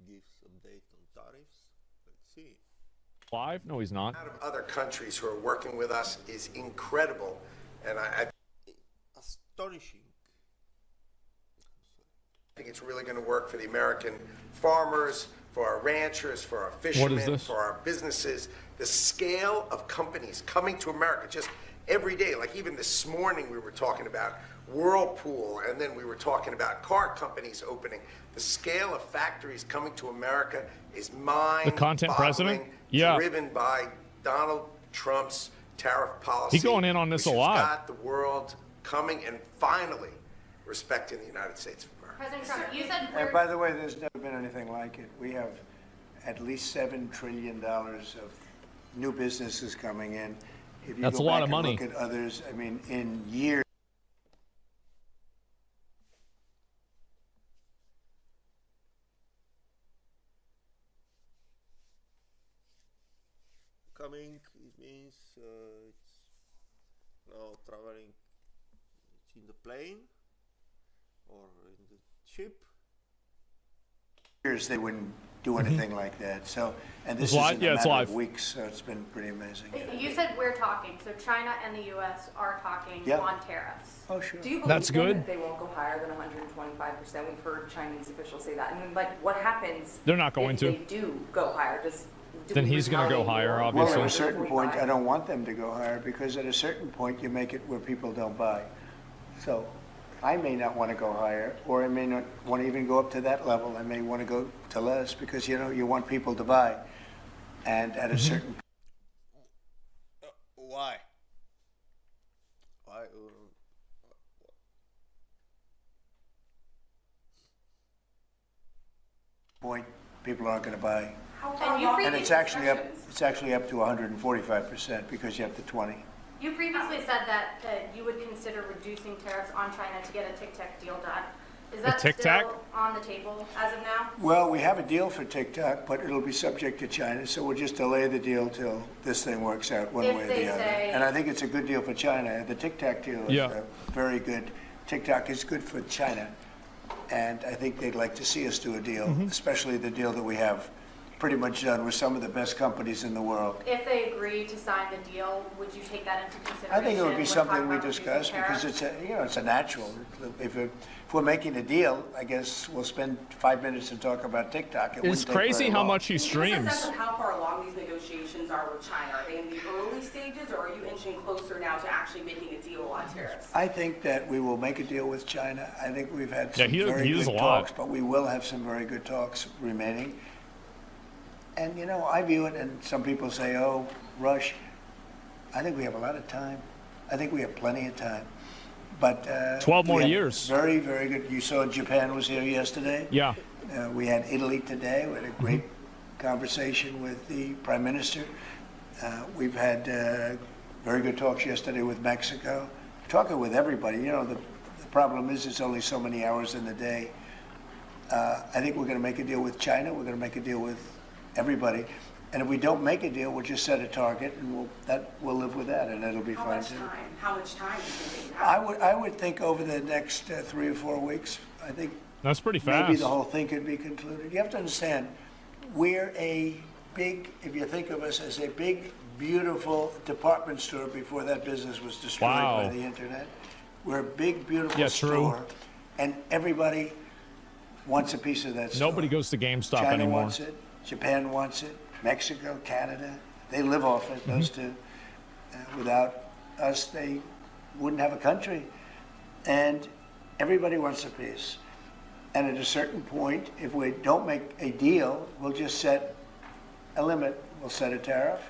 gives update on tariffs. Let's see. Live? No, he's not. Out of other countries who are working with us is incredible, and I Astonishing. think it's really going to work for the American farmers, for our ranchers, for our fishermen, for our businesses. The scale of companies coming to America just every day, like even this morning we were talking about Whirlpool, and then we were talking about car companies opening. The scale of factories coming to America is mind-boggling. The content president? Yeah. Driven by Donald Trump's tariff policy. He's going in on this a lot. Got the world coming and finally respecting the United States of America. President Trump, you said And by the way, there's never been anything like it. We have at least $7 trillion of new businesses coming in. If you That's go a lot back of money. and look at others, I mean, in years. Coming, it means it's now traveling. It's in the plane or in the ship. Years they wouldn't do anything like that. So, and this It's is live? in Yeah, a it's matter live. of weeks, so it's been pretty amazing. You said we're talking, so China and the U.S. are talking Yeah. on tariffs. Oh, sure. Do you believe That's then good. that they won't go higher than 125%? We've heard Chinese officials say that. And like, what happens? They're not going if to. They do go higher. Then he's going to go higher, obviously. Well, at a certain point, I don't want them to go higher because at a certain point, you make it where people don't buy. So I may not want to go higher, or I may not want to even go up to that level. I may want to go to less because, you know, you want people to buy. And at a certain Why? Why? point, people aren't going to buy. And you And it's actually up to 145% because you have the 20. You previously said that you would consider reducing tariffs on China to get a tic-tac deal done. Is that tic-tac? still on the table as of now? Well, we have a deal for TikTok, but it'll be subject to China, so we'll just delay the deal till this thing works out one If way or they the other. say- And I think it's a good deal for China. The TikTok deal is Yeah. very good. TikTok is good for China, and I think they'd like to see us do a deal, especially the deal that we have pretty much done with some of the best companies in the world. If they agree to sign the deal, would you take that into consideration? I think it would be when something talking we about reducing discuss because tariffs? it's a natural. If we're making a deal, I guess we'll spend 5 minutes to talk about TikTok. It's crazy how much he Can you give us a streams. sense of how far along these negotiations are with China? Are they in the early stages, or are you inching closer now to actually making a deal on tariffs? I think that we will make a deal with China. I think we've had Yeah, some he very does good a lot. talks, but we will have some very good talks remaining. And, you know, I view it, and some people say, oh, rush. I think we have a lot of time. I think we have plenty of time. But 12 more we have years. Very, very good. You saw Japan was here yesterday. Yeah. We had Italy today. We had a great conversation with the Prime Minister. We've had very good talks yesterday with Mexico. Talking with everybody. You know, the problem is it's only so many hours in the day. I think we're going to make a deal with China. We're going to make a deal with everybody. And if we don't make a deal, we'll just set a target, and we'll live with that, and it'll be How fine much too. time? How much time do you think you have? I would think over the next 3 or 4 weeks. I think That's pretty maybe fast. the whole thing could be concluded. You have to understand, we're a big, if you think of us as a big, beautiful department store before that business was destroyed Wow. by the internet. We're a big, beautiful Yeah, true. store, and everybody wants a piece of that store. Nobody goes to GameStop China anymore. wants it, Japan wants it, Mexico, Canada, they live off it, those two. Without us, they wouldn't have a country. And everybody wants a piece. And at a certain point, if we don't make a deal, we'll just set a limit. We'll set a tariff,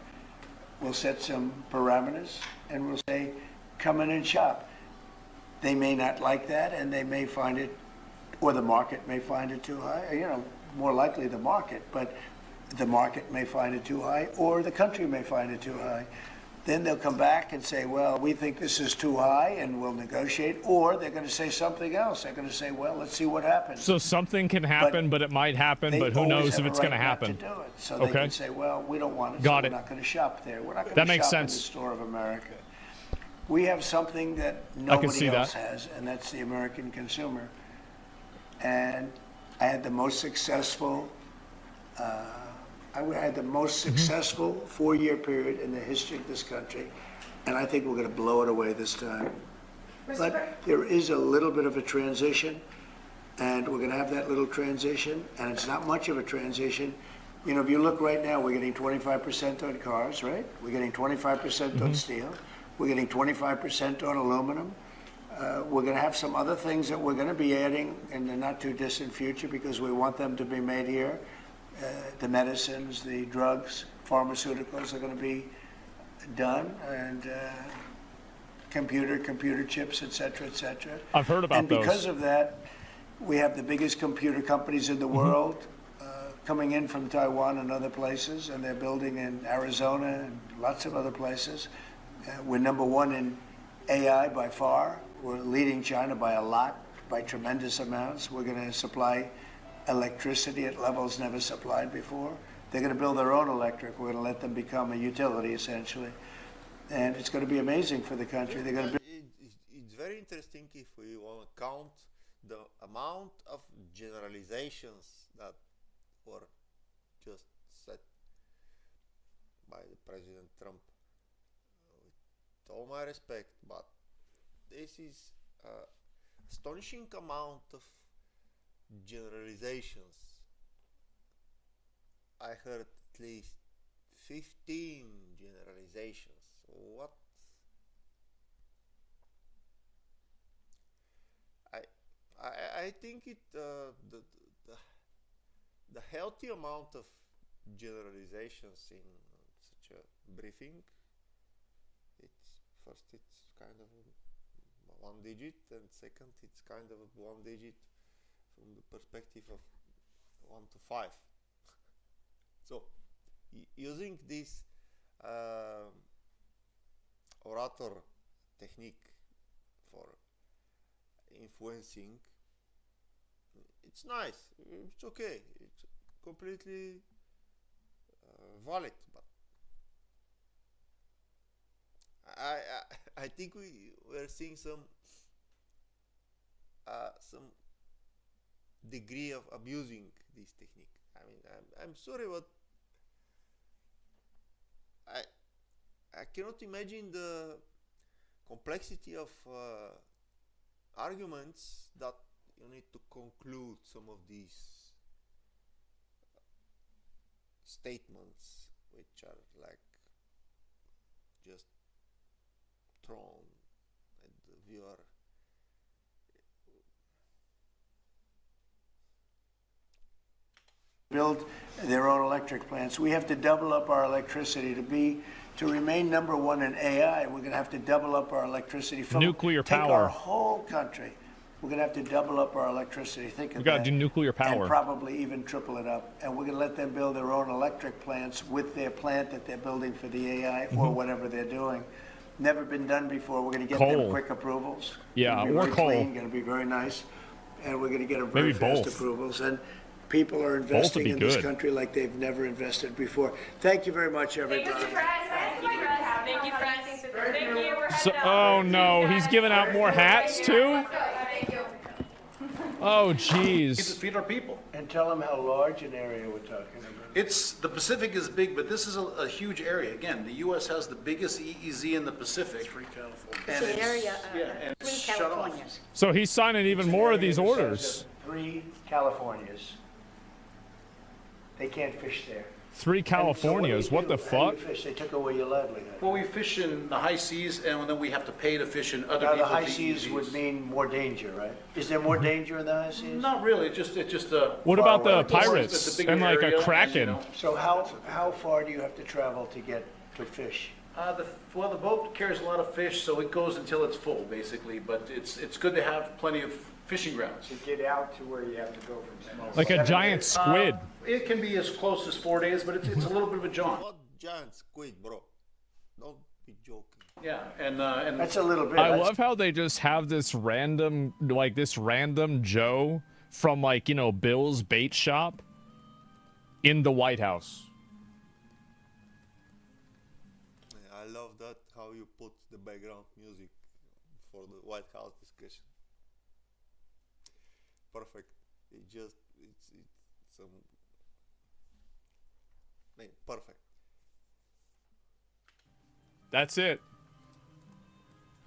we'll set some parameters, and we'll say, come in and shop. They may not like that, and they may find it, or the market may find it too high, you know, more likely the market, but the market may find it too high, or the country may find it too high. Then they'll come back and say, well, we think this is too high, and we'll negotiate, or they're going to say something else. They're going to say, well, let's see what happens. So something can happen, but it might happen, They but who always knows have if a it's right going to not happen. To do it. So they Okay. can say, well, we don't want it, Got so it. we're not going to shop there. We're not going That to makes shop in the sense. store of America. We have something that see nobody else that. has, and that's the American consumer. And I had the most successful I had the most successful 4-year period in the history of this country, and I think we're going to blow it away this time. But there is a little bit of a transition, and we're going to have that little transition, and it's not much of a transition. You know, if you look right now, we're getting 25% on cars, right? We're getting 25% on steel. We're getting 25% on aluminum. We're going to have some other things that we're going to be adding in the not too distant future because we want them to be made here. The medicines, the drugs, pharmaceuticals are going to be done, and computer chips, et cetera, et cetera. I've heard about those. And because of that, we have the biggest computer companies in the world coming in from Taiwan and other places, and they're building in Arizona and lots of other places. We're number one in AI by far. We're leading China by a lot, by tremendous amounts. We're going to supply electricity at levels never supplied before. They're going to build their own electric. We're going to let them become a utility, essentially. And it's going to be amazing for the country. They're going to It's very interesting if we want to count the amount of generalizations that were just said by the President Trump. With all my respect, but this is astonishing amount of generalizations. I heard at least 15 generalizations. What? I think it the healthy amount of generalizations in such a briefing. It's kind of one digit, and second, it's kind of one digit from the perspective of 1 to 5. So, using this orator technique for influencing, it's nice, it's okay, it's completely valid, but I think we're seeing some degree of abusing this technique. I mean, I'm sorry, but I cannot imagine the complexity of arguments that you need to conclude some of these statements, which are like just thrown at the viewer. Build their own electric plants. We have to double up our electricity to remain number one in AI. We're going to have to double up our electricity from nuclear take power. Our whole country. We're going to have to double up our electricity. Think of We got to that. do nuclear power. And probably even triple it up. And we're going to let them build their own electric plants with their plant that they're building for the AI or whatever they're doing. Never been done before. We're going to get them quick approvals. Yeah, or very coal. Going to be very nice. And we're going to get them very Maybe fast both. approvals. And people are investing in this country like they've never invested before. Thank you very much, everybody. Thank you, Fred. Thank you. So, oh no, he's giving out more hats too? Oh jeez. Feed our people. And tell them how large an area we're talking about. It's the Pacific is big, but this is a huge area. Again, the U.S. has the biggest EEZ in the Pacific. Free California. And It's an area, and it's three shut off. Californias. So he's signing even more of these orders. 3 Californias. They can't fish there. 3 Californias, what the How fuck? do you fish? They took away your livelihood. Well, we fish in the high seas, and then we have to pay to fish in other Now, the people's high seas EEZs. would mean more danger, right? Is there more danger in the high seas? Not really. It's just a. What about the It's a pirates bigger and like area, a and, kraken? So how far do you have to travel to get to fish? Well, the boat carries a lot of fish, so it goes until it's full, basically. But it's good to have plenty of fishing grounds. To get out to where you have to go from smoke. Like a giant squid. It can be as close as 4 days, but it's a little bit of a jaunt. What giant squid, bro? Don't be joking. Yeah, and That's a little bit. I love how they just have this random Joe from like, you know, Bill's bait shop in the White House. I love that how you put the background music for the White House discussion. Perfect. It's some I mean, perfect. That's it.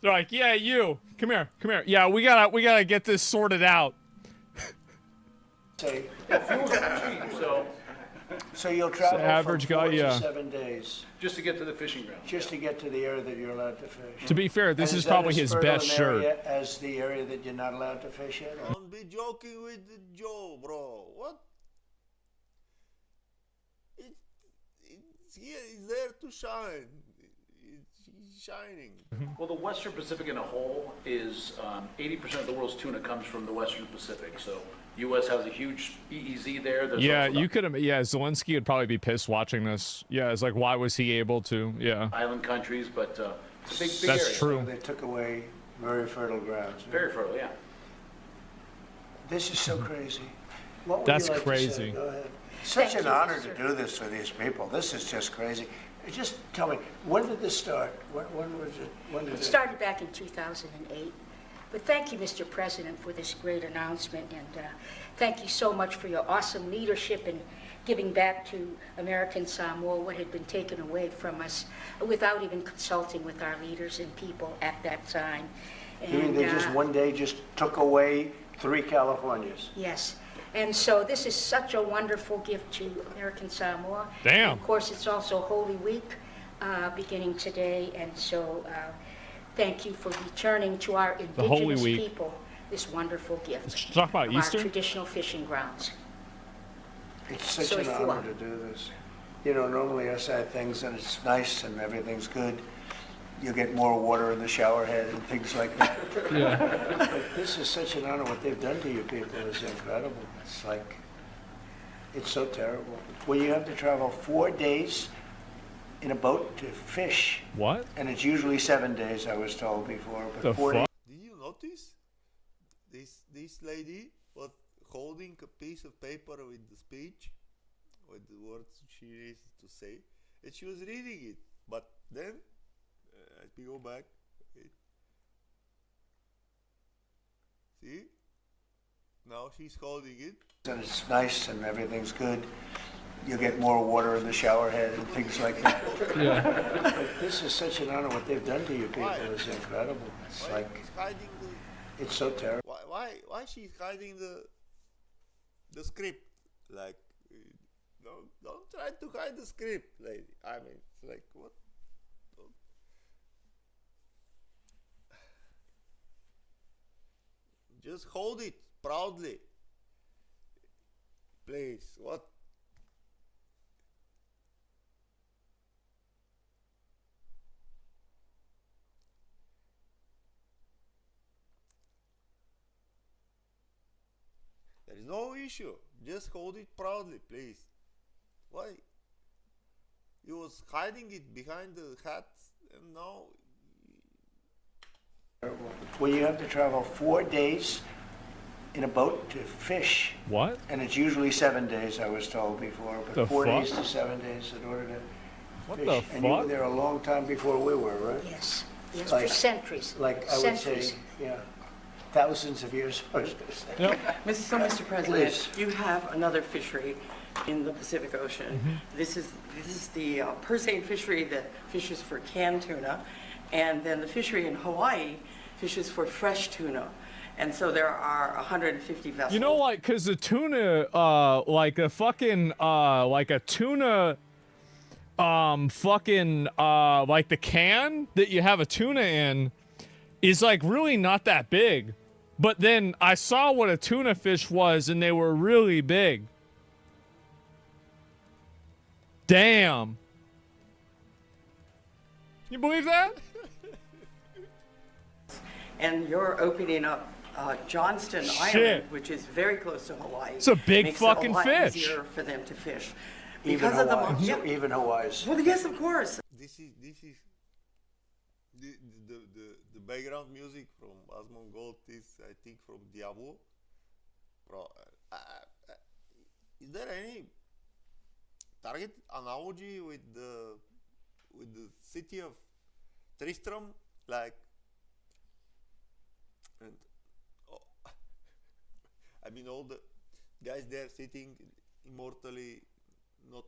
They're like, yeah, you come here. Yeah, we gotta get this sorted out. Say, Fuel's cheap, so you'll travel average from 4 guy, to yeah. 7 days just to get to the fishing ground. just to get to the area that you're allowed to fish. To be fair, this And is that probably as his fertile best an shirt. area as the area that you're not allowed to fish in? Or? Don't be joking with Joe, bro. What? It's there to shine. He's shining. Well, the Western Pacific in a whole is 80% of the world's tuna comes from the Western Pacific. So U.S. has a huge EEZ there. There's Yeah, also you could have. Yeah, Zelensky would probably be pissed watching this. Yeah, it's like, why was he able to? Yeah, island countries, but it's a big that's area. true. They took away very fertile grounds. Very fertile, yeah. This is so crazy. What would That's you like to crazy. say? Go ahead. Such Thank an you, honor Mr. to do this for these people. This is just crazy. Just tell me, when did this start? When was it? When did It started back in 2008. But thank you, Mr. President, for this great announcement, and thank you so much for your awesome leadership in giving back to American Samoa what had been taken away from us without even consulting with our leaders and people at that time. You mean they just one day just took away 3 Californias? Yes. And so this is such a wonderful gift to American Samoa. Damn. And of course, it's also Holy Week beginning today, and so thank you for returning to our Holy indigenous Week. people this wonderful gift Let's talk about of Easter. our traditional fishing grounds. It's such So an it's honor fun. to do this. You know, normally us have things and it's nice and everything's good. You get more water in the shower head and things like that. Yeah. But this is such an honor. What they've done to you people is incredible. It's like, it's so terrible. Well, you have to travel 4 days in a boat to fish. What? And it's usually 7 days, I was told before. But The 4 fuck? Did you notice? This lady was holding a piece of paper with the speech, with the words she needs to say, and she was reading it. But then, let me go back. Wait. See? Now she's holding it. And it's nice and everything's good. You get more water in the shower head and things like that. Yeah. But this is such an honor. What they've done to you people Why? is incredible. It's Why like, she's hiding the? it's so terrible. Why she's hiding the script? Like, don't try to hide the script, lady. I mean, it's like what? Just hold it proudly, please. What? There is no issue. Just hold it proudly, please. Why? He was hiding it behind the hat, and now. Well, you have to travel 4 days in a boat to fish. What? And it's usually 7 days, I was told before. But The 4 fuck? days to 7 days in order to What fish. the And you were fuck? there a long time before we were, right? Yes, yes, Like- for centuries. Like I would centuries. say, yeah, thousands of years. I was gonna say. Yep. Mr. President, Please. you have another fishery in the Pacific Ocean. This is the Persane fishery that fishes for canned tuna, and then the fishery in Hawaii fishes for fresh tuna. And so there are 150 vessels. You know, like, cause the tuna, like a fucking, like a tuna, fucking, like the can that you have a tuna in is like really not that big. But then I saw what a tuna fish was and they were really big. Damn. You believe that? And you're opening up Johnston Shit. Island, which is very close to Hawaii. It's a big Makes fucking it a lot fish. Easier for them to fish. Even Because of the Hawaii. yeah. Even Hawaii's. Well, yes, of course. This is the background music from Asmongold is, I think, from Diablo. Is there any target analogy with the city of Tristram, like? And I mean, all the guys there sitting immortally, not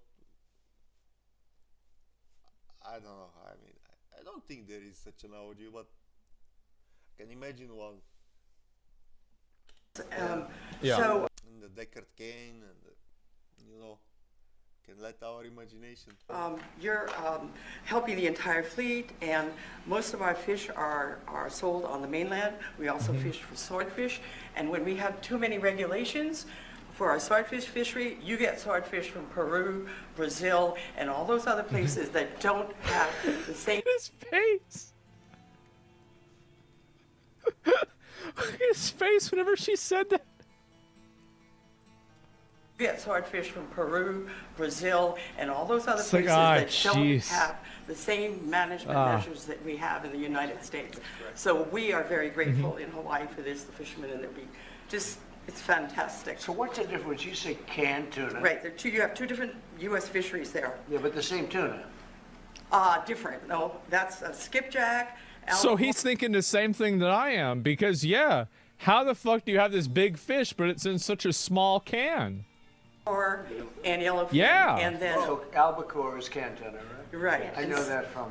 I don't know. I mean, I don't think there is such an analogy, but I can imagine one. Yeah. So And the Deckard cane, and can let our imagination. you're helping the entire fleet, and most of our fish are sold on the mainland. We also fish for swordfish, and when we have too many regulations for our swordfish fishery, you get swordfish from Peru, Brazil, and all those other places that don't have the same. His face. Look at his face whenever she said that. You get swordfish from Peru, Brazil, and all those other It's like, places that don't jeez. have the same management measures that we have in the United States. So we are very grateful in Hawaii for this, the fishermen, and that we just, it's fantastic. So what's the difference? You say canned tuna. Right, you have two different U.S. fisheries there. Yeah, but the same tuna. Different, no, that's a skipjack. So he's thinking the same thing that I am, because yeah, how the fuck do you have this big fish, but it's in such a small can? And yellowfin. Yeah. And then, So albacore is canned tuna, right? right. I know that from.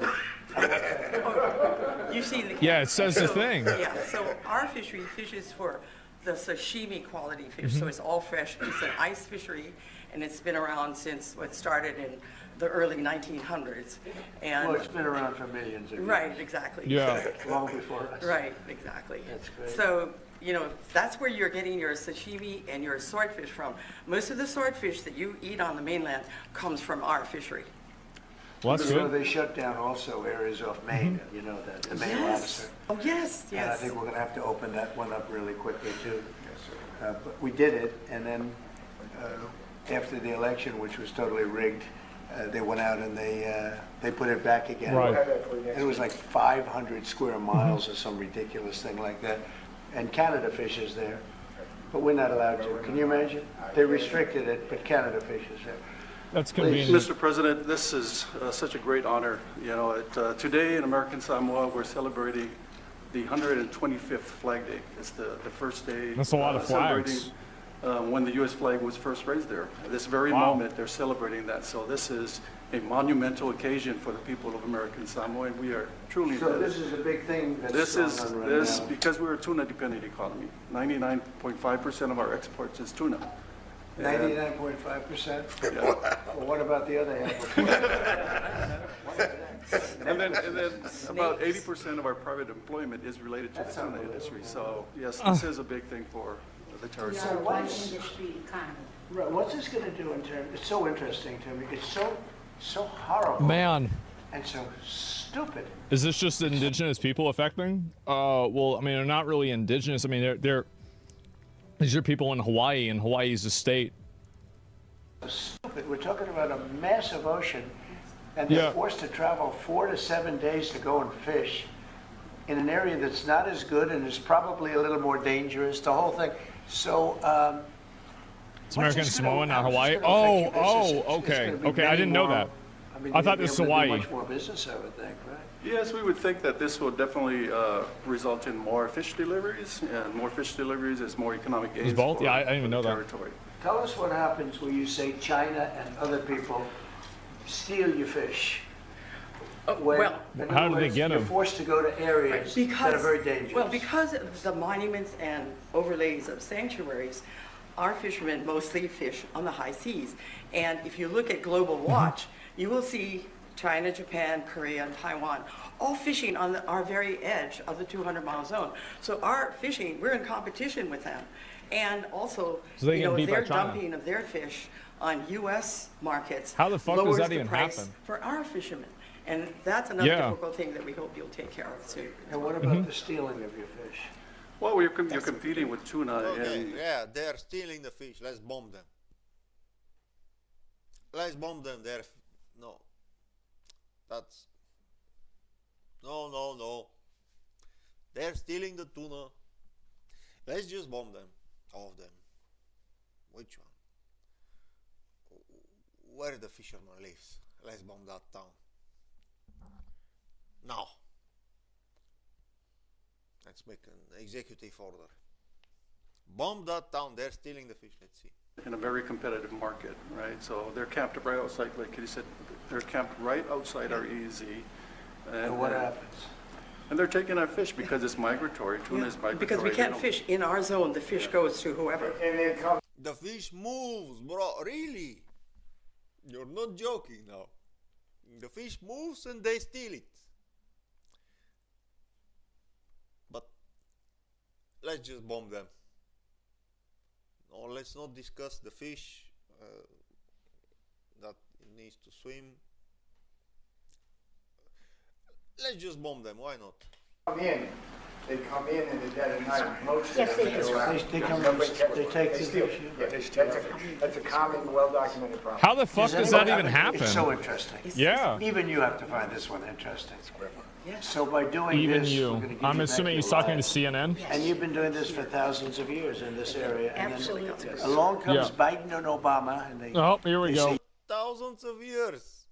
You've seen the. Yeah, it says the thing. Yeah, so our fishery fishes for the sashimi quality fish, so it's all fresh. It's an ice fishery, and it's been around since what started in the early 1900s. And Well, it's been around for millions of years. right, exactly. Yeah. Long before us. Right, exactly. That's great. So, that's where you're getting your sashimi and your swordfish from. Most of the swordfish that you eat on the mainland comes from our fishery. Well, that's So good. they shut down also areas off Maine, you know, that the Maine lobster. Oh, yes, And I yes. think we're going to have to open that one up really quickly too. But we did it, and then after the election, which was totally rigged, they went out and they put it back again. Right. And it was like 500 square miles or some ridiculous thing like that. And Canada fishes there, but we're not allowed to. Can you imagine? They restricted it, but Canada fishes there. That's convenient. Mr. President, this is such a great honor. Today in American Samoa, we're celebrating the 125th Flag Day. It's the first day. That's a lot of flags. Celebrating when the U.S. flag was first raised there. At this very moment, they're celebrating that. So this is a monumental occasion for the people of American Samoa, and we are truly. So this is a big thing that's going on right now. Because we're a tuna-dependent economy. 99.5% of our exports is tuna. 99.5%? Yeah. Well, what about the other half? And then about 80% of our private employment is related to the tuna industry. So yes, this is a big thing for the territory. We are a one industry economy. Right, what's this going to do in terms, it's so interesting to me, it's so horrible. Man, And so stupid. is this just indigenous people affecting? Well, I mean, they're not really indigenous. I mean, these are people in Hawaii, and Hawaii is a state. Stupid, we're talking about a massive ocean, and they're forced to travel 4 to 7 days to go and fish in an area that's not as good and is probably a little more dangerous, the whole thing. So, It's American Samoa, not Hawaii. Okay. I didn't know that. I thought this was Hawaii. Much more business, I would think, right? Yes, we would think that this will definitely result in more fish deliveries, and more fish deliveries is more economic gains. both? For, Yeah, I didn't even for know the that. territory. Tell us what happens when you say China and other people steal your fish. Well, In how other do they words, get you're 'em? forced to go to areas that are very dangerous. Well, because of the monuments and overlays of sanctuaries, our fishermen mostly fish on the high seas. And if you look at Global Watch, you will see China, Japan, Korea, and Taiwan all fishing on our very edge of the 200-mile zone. So our fishing, we're in competition with them. And also, So they get beat by their China. dumping of their fish on U.S. markets How the fuck does lowers that the even price happen? for our fishermen. And that's another Yeah. difficult thing that we hope you'll take care of soon. And what about the stealing of your fish? Well, you're competing with tuna, Okay, and yeah, they're stealing the fish. Let's bomb them. Let's bomb them. No. That's no. They're stealing the tuna. Let's just bomb them. All of them. Which one? Where the fisherman lives. Let's bomb that town. Now. Let's make an executive order. Bomb that town. They're stealing the fish. Let's see. in a very competitive market, right? So they're capped right outside, like he said, they're capped right outside our EEZ. And what happens? And they're taking our fish because it's migratory. Tuna is migratory. Because we can't fish in our zone, the fish goes to whoever. The fish moves, bro, really. You're not joking now. The fish moves and they steal it. But let's just bomb them. No, let's not discuss the fish that it needs to swim. Let's just bomb them, why not? They come in and they're dead at night. Most Yes, they do. They take the fish. That's a common, well-documented problem. How the fuck does that even happen? It's so interesting. Yeah. Even you have to find this one interesting. So by doing Even this, you. we're gonna give I'm you assuming back he's your talking to life. CNN. And you've been doing this for thousands of years in this area. And Absolutely. then along comes Yeah. Biden and Obama, and they. Oh, here we they go. say, Thousands of years.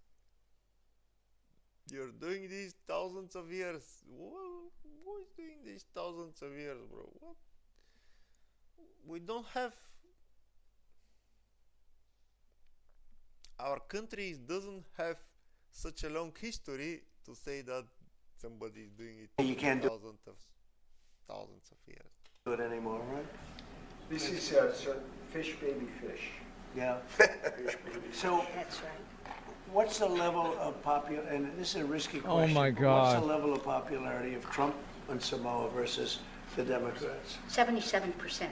You're doing these thousands of years. Who is doing these thousands of years, bro? What? We don't have. Our country doesn't have such a long history to say that somebody is doing it. You can't do thousands of years. it anymore, right? This is fish, baby fish. Yeah. So That's right. what's the level of popular, and this is a risky Oh question. my but God. What's the level of popularity of Trump and Samoa versus the Democrats? 77%.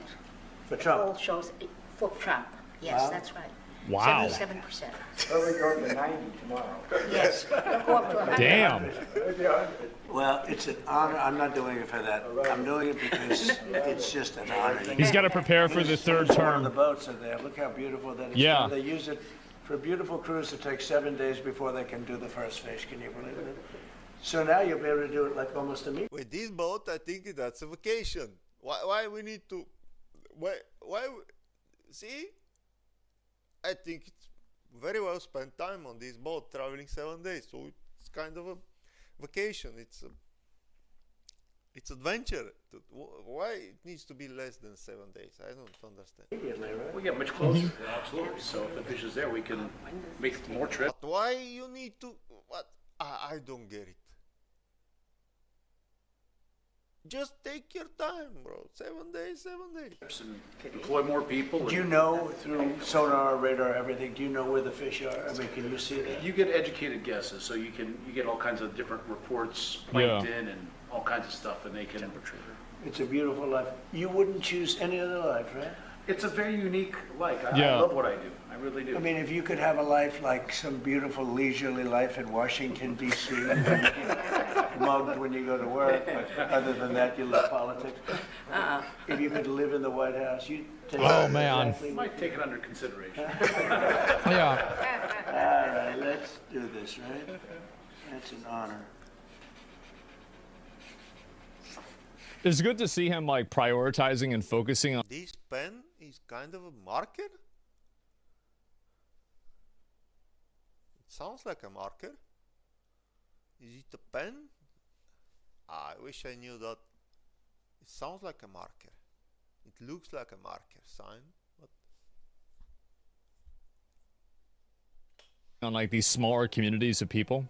For Poll Trump? shows for Trump. Yes, Wow. that's right. Wow. 77%. Probably going to 90 tomorrow. Yes. They'll go up to 100. Damn. Well, it's an honor. I'm not doing it for that. I'm doing it because it's just an honor. He's got to prepare for the third One of term. the boats are there. Look how beautiful that is. Yeah. They use it for a beautiful cruise that takes 7 days before they can do the first fish. Can you believe it? So now you'll be able to do it like almost immediately. With this boat, I think that's a vacation. Why we need to? See? I think it's very well spent time on this boat, traveling 7 days. So it's kind of a vacation. It's adventure. Why it needs to be less than 7 days? I don't understand. Immediately, right? We get much closer, yeah, absolutely. So if the fish is there, we can make more trips. But why you need to? What? I don't get it. Just take your time, bro. 7 days, 7 days. And employ more people. Do you know through sonar, radar, everything? Do you know where the fish are? I mean, can you see that? You get educated guesses, so you get all kinds of different reports, Yeah. plankton and all kinds of stuff, and they can. It's a beautiful life. You wouldn't choose any other life, right? It's a very unique life. I Yeah. love what I do. I really do. I mean, if you could have a life like some beautiful leisurely life in Washington, D.C., mugged when you go to work, but other than that, you love politics. If you could live in the White House, you'd take Oh, man. I might take it under consideration. Yeah. All right, let's do this, right? That's an honor. It's good to see him like prioritizing and focusing on. This pen is kind of a marker. It sounds like a marker. Is it a pen? I wish I knew that. It sounds like a marker. It looks like a marker sign, but on like these smaller communities of people.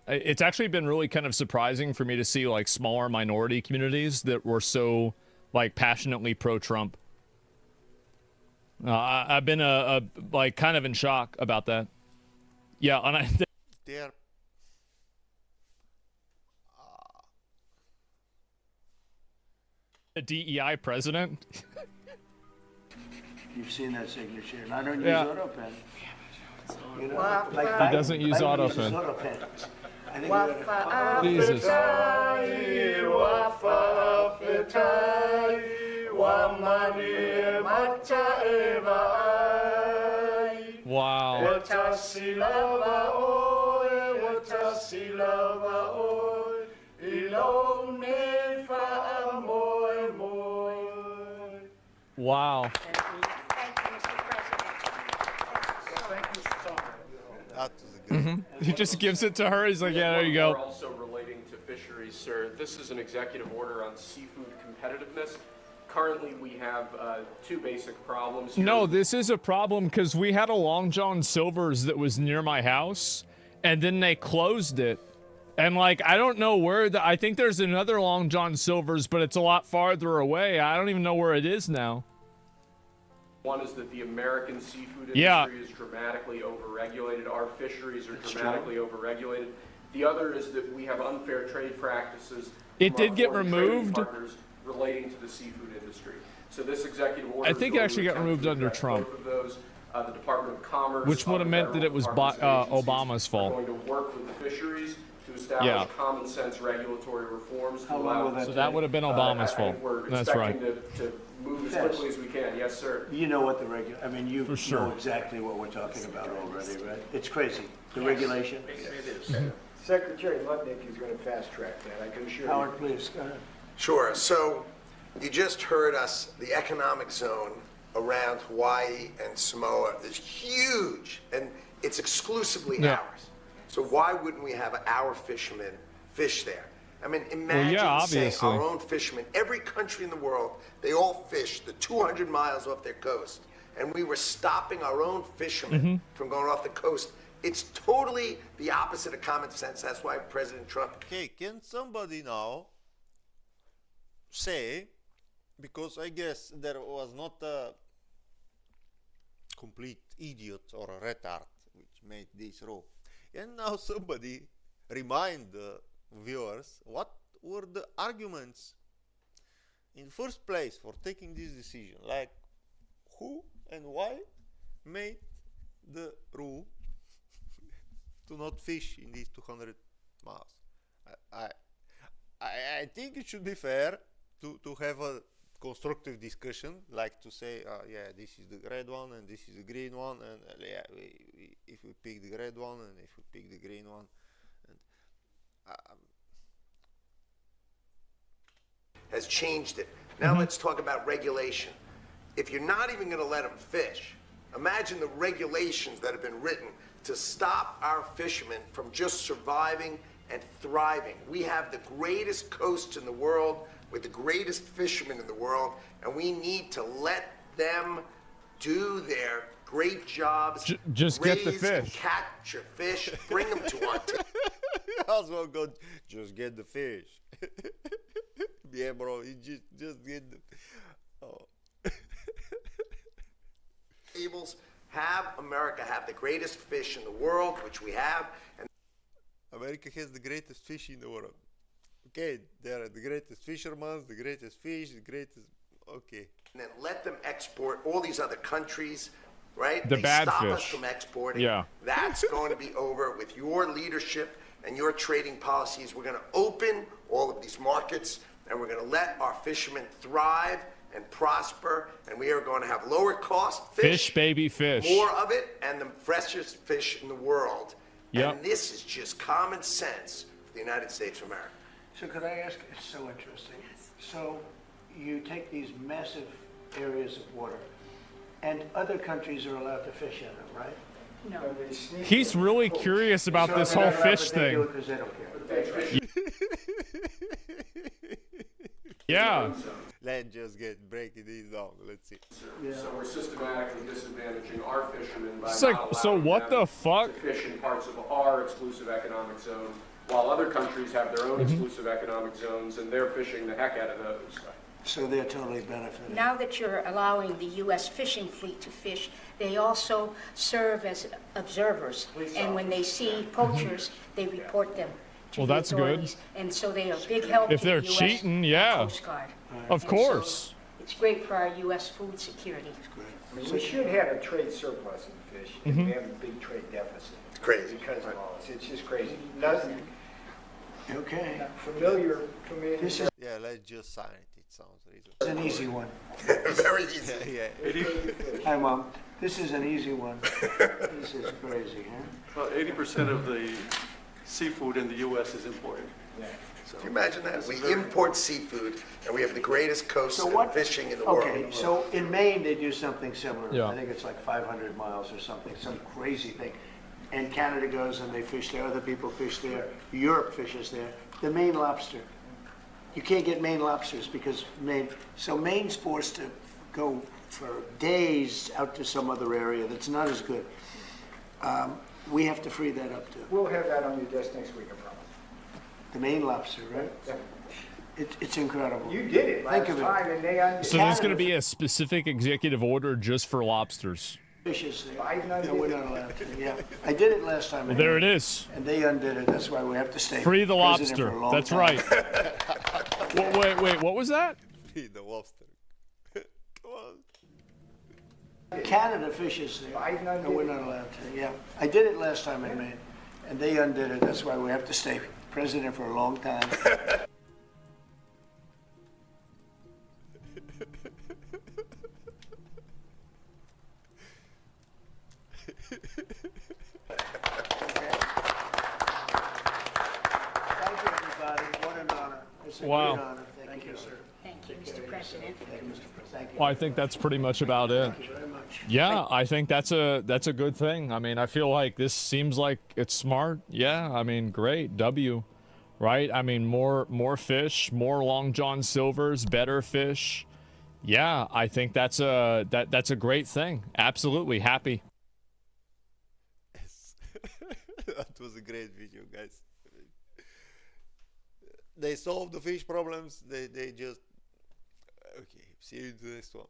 It's actually been really kind of surprising for me to see like smaller minority communities that were so like passionately pro-Trump. I've been like kind of in shock about that. Yeah, and I think they're the DEI president. You've seen that signature, and I don't use Yeah. AutoPen. You know, Wow. like He Biden- doesn't use Biden AutoPen. uses AutoPen. I think we gotta- Jesus. Wow. Wow. Thank you, Mr. President. that was a good. He just gives it to her. He's like, yeah, there you We're go. also relating to fisheries, sir. This is an executive order on seafood competitiveness. currently we have two basic problems here. No, this is a problem because we had a Long John Silver's that was near my house, and then they closed it. And, like, I don't know where I think there's another Long John Silver's, but it's a lot farther away. I don't even know where it is now. One is that the American seafood industry is dramatically overregulated. Our fisheries are dramatically overregulated. The other is that we have unfair trade practices. It did get removed. Partners relating to the seafood industry. So this executive order. I think it actually got removed under Trump. Both of those, the Department of Commerce, which would have meant that it was Obama's fault. We're going to work with the fisheries to establish common sense regulatory reforms to allow. So that would have been Obama's fault. That's right. To move as quickly as we can. Yes, sir. You know what the I mean, you know exactly what we're talking about already, right? It's crazy. The regulation. It is. Secretary Lutnick is going to fast track that, I can assure you. Howard, please, go ahead. Sure. So you just heard us, the economic zone around Hawaii and Samoa is huge, and it's exclusively ours. So why wouldn't we have our fishermen fish there? I mean, imagine saying our own fishermen, every country in the world, they all fish the 200 miles off their coast, and we were stopping our own fishermen from going off the coast. It's totally the opposite of common sense. That's why President Trump... Okay, can somebody now say, because I guess there was not a complete idiot or a retard which made this rule, and now somebody remind the viewers what were the arguments in the first place for taking this decision, like who and why made the rule to not fish in these 200 miles. I think it should be fair to have a constructive discussion, like to say, yeah, this is the red one and this is the green one, and yeah, if we pick the red one and if we pick the green one, and has changed it. Now let's talk about regulation. If you're not even going to let them fish, imagine the regulations that have been written to stop our fishermen from just surviving and thriving. We have the greatest coast in the world with the greatest fishermen in the world, and we need to let them do their great jobs. Just get the fish. And catch your fish, bring them to our table. Also good, just get the fish. Yeah, bro, you just get the... Oh. Tables. Have America have the greatest fish in the world, which we have. And America has the greatest fish in the world. Okay, they are the greatest fishermen, the greatest fish, the greatest... Okay. And then let them export all these other countries, right? The bad stop fish. us from exporting. Yeah. That's going to be over with your leadership and your trading policies. We're going to open all of these markets, and we're going to let our fishermen thrive and prosper, and we are going to have lower cost fish, baby fish, more of it, and the freshest fish in the world. Yep. And this is just common sense for the United States of America. So could I ask, it's so interesting. So you take these massive areas of water, and other countries are allowed to fish in them, right? No. He's really curious about this whole fish thing. Yeah. Let's just get breaking these down. Let's see. Yeah. So we're systematically disadvantaging our fishermen by It's not like, so allowing what them the fuck? to fish in parts of our exclusive economic zone, while other countries have their own exclusive economic zones, and they're fishing the heck out of those. So they're totally benefiting. Now that you're allowing the U.S. fishing fleet to fish, they also serve as observers. And when they see poachers, they report them to Well, the that's good. authorities. And so they are a big help If to they're the U.S. cheating, yeah. Coast Guard. Of And course. so it's great for our U.S. food security. I mean, we should have a trade surplus in fish, and we have a big trade deficit. It's crazy. Because of all this. It's just crazy. Nothing Okay. familiar to me. This is Yeah, let's just sign it. It sounds reasonable. an easy one. Very easy. Yeah. Hi, Mom. This is an easy one. This is crazy, huh? Well, 80% of the seafood in the U.S. is imported. Yeah. Can you imagine that? We import seafood, and we have the greatest coast So and what? fishing in the Okay, world. so in Maine, they do something similar. Yeah. I think it's like 500 miles or something, some crazy thing. And Canada goes and they fish there, other people fish there, Europe fishes there. The Maine lobster, You can't get Maine lobsters because Maine's forced to go for days out to some other area that's not as good. We have to free that up too. We'll have that on your desk next week, I promise. The Maine lobster, right? Yeah. It's incredible. You did it last time, and they undid. So there's going to be a specific executive order just for lobsters. Fishes. Biden No, undid we're it. not allowed to. Yeah, I did it last time. Well, there it is. And they undid it. That's why we have to stay. Free the president lobster. for a long That's time. right. Well, wait, what was that? Free the lobster. Come on. Canada fishes there. Biden No, undid we're it. not allowed to. Yeah, I did it last time in Maine, and they undid it. That's why we have to stay president for a long time. Thank you, everybody. What an honor. It's a Wow. great honor. Thank you, sir. Thank you, Mr. President. Thank you, Mr. President. Thank you. Well, I think that's pretty much about it. Thank you very much. Yeah, I think that's a good thing. I mean, I feel like this seems like it's smart. Yeah, I mean, great. W, right? I mean, more fish, more Long John Silvers, better fish. Yeah, I think that's a great thing. Absolutely happy. Yes. That was a great video, guys. They solved the fish problems. They just okay. See you in the next one.